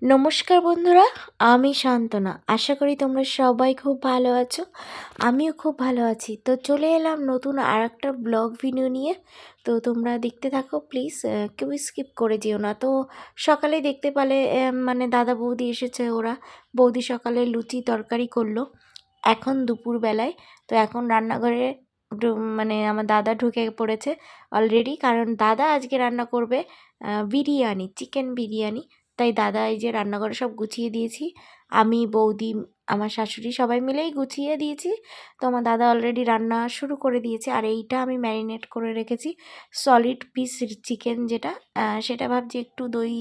নমস্কার বন্ধুরা, আমি শান্তনা। আশা করি তোমরা সবাই খুব ভালো আছো। আমিও খুব ভালো আছি। তো চলে এলাম নতুন আরেকটা ব্লগ ভিডিও নিয়ে। তো তোমরা দেখতে থাকো প্লিজ, কেউ স্কিপ করে যেও না। তো সকালে দেখতে পেলে মানে দাদা বৌদি এসেছে, ওরা বৌদি সকালে লুচি তরকারি করলো এখন দুপুরবেলায়। তো এখন রান্নাঘরে মানে আমার দাদা ঢুকে পড়েছে অলরেডি, কারণ দাদা আজকে রান্না করবে বিরিয়ানি, চিকেন বিরিয়ানি। তাই দাদা এই যে রান্নাঘরে সব গুছিয়ে দিয়েছি, আমি বৌদি আমার শাশুড়ি সবাই মিলেই গুছিয়ে দিয়েছি। তো আমার দাদা অলরেডি রান্না শুরু করে দিয়েছে। আর এইটা আমি ম্যারিনেট করে রেখেছি সলিড পিস চিকেন, যেটা সেটা ভাবছি একটু দই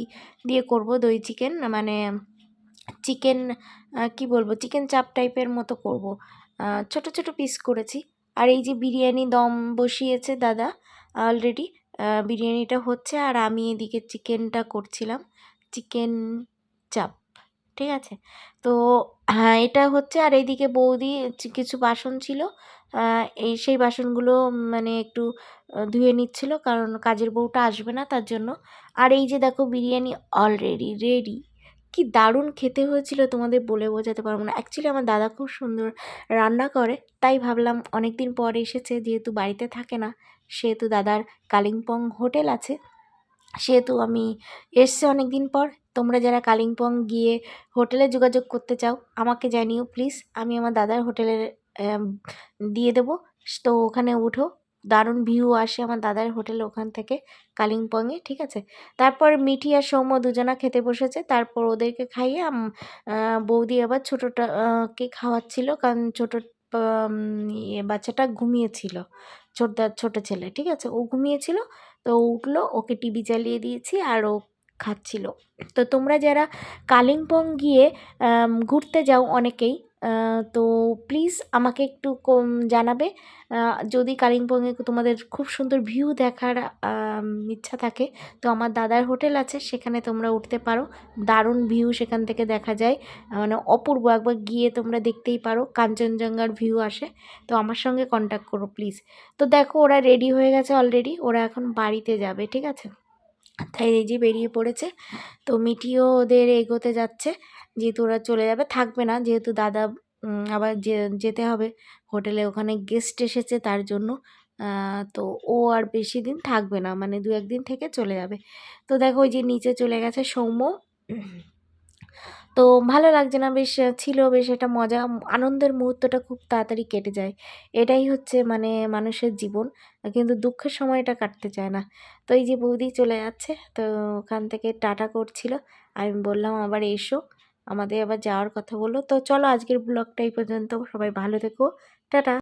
দিয়ে করব, দই চিকেন মানে চিকেন কি বলবো, চিকেন চাপ টাইপের মতো করব। ছোট ছোট পিস করেছি। আর এই যে বিরিয়ানি দম বসিয়েছে দাদা অলরেডি, বিরিয়ানিটা হচ্ছে আর আমি এদিকে চিকেনটা করছিলাম, চিকেন চাপ। ঠিক আছে, তো হ্যাঁ এটা হচ্ছে। আর এইদিকে বৌদি কিছু বাসন ছিল, সেই বাসনগুলো মানে একটু ধুয়ে নিচ্ছিল, কারণ কাজের বউটা আসবে না তার জন্য। আর এই যে দেখো বিরিয়ানি অলরেডি রেডি। কি দারুণ খেতে হয়েছিল, তোমাদের বলে বোঝাতে পারবো না। অ্যাকচুয়ালি আমার দাদা খুব সুন্দর রান্না করে, তাই ভাবলাম অনেক দিন পর এসেছে, যেহেতু বাড়িতে থাকে না, সেহেতু দাদার কালিম্পং হোটেল আছে, সেহেতু আমি এসছে অনেক দিন পর। তোমরা যারা কালিম্পং গিয়ে হোটেলে যোগাযোগ করতে চাও আমাকে জানিও প্লিজ, আমি আমার দাদার হোটেলের দিয়ে দেবো। তো ওখানে উঠো, দারুণ ভিউ আসে আমার দাদার হোটেল ওখান থেকে কালিম্পংয়ে। ঠিক আছে, তারপর মিঠি আর সৌম্য দুজনা খেতে বসেছে। তারপর ওদেরকে খাইয়ে বৌদি আবার ছোটোটা কে খাওয়াচ্ছিল, কারণ ছোটো বাচ্চাটা ঘুমিয়েছিল, ছোট ছেলে। ঠিক আছে, ও ঘুমিয়েছিল, তো উঠলো, ওকে টিভি চালিয়ে দিয়েছি আর ও খাচ্ছিল। তো তোমরা যারা কালিম্পং গিয়ে ঘুরতে যাও অনেকেই, তো প্লিজ আমাকে একটু জানাবে। যদি কালিম্পংয়ে তোমাদের খুব সুন্দর ভিউ দেখার ইচ্ছা থাকে, তো আমার দাদার হোটেল আছে, সেখানে তোমরা উঠতে পারো। দারুণ ভিউ সেখান থেকে দেখা যায়, মানে অপূর্ব। একবার গিয়ে তোমরা দেখতেই পারো, কাঞ্চনজঙ্ঘার ভিউ আসে। তো আমার সঙ্গে কন্ট্যাক্ট করো প্লিজ। তো দেখো ওরা রেডি হয়ে গেছে অলরেডি, ওরা এখন বাড়িতে যাবে। ঠিক আছে, তাই এই যে বেরিয়ে পড়েছে। তো মিঠিও ওদের এগোতে যাচ্ছে, যেহেতু ওরা চলে যাবে, থাকবে না, যেহেতু দাদা আবার যেতে হবে হোটেলে, ওখানে গেস্ট এসেছে তার জন্য। তো ও আর বেশি দিন থাকবে না, মানে 2-1 দিন থেকে চলে যাবে। তো দেখো ওই যে নিচে চলে গেছে সৌম্য। তো ভালো লাগছে না, বেশ ছিল, বেশ একটা মজা আনন্দের মুহূর্তটা খুব তাড়াতাড়ি কেটে যায়। এটাই হচ্ছে মানে মানুষের জীবন, কিন্তু দুঃখের সময়টা কাটতে চায় না। তো এই যে বৌদি চলে যাচ্ছে, তো ওখান থেকে টাটা করছিল, আমি বললাম আবার এসো, আমাদের আবার যাওয়ার কথা বললো। তো চলো আজকের ব্লগটা এই পর্যন্ত, সবাই ভালো থেকো, টাটা।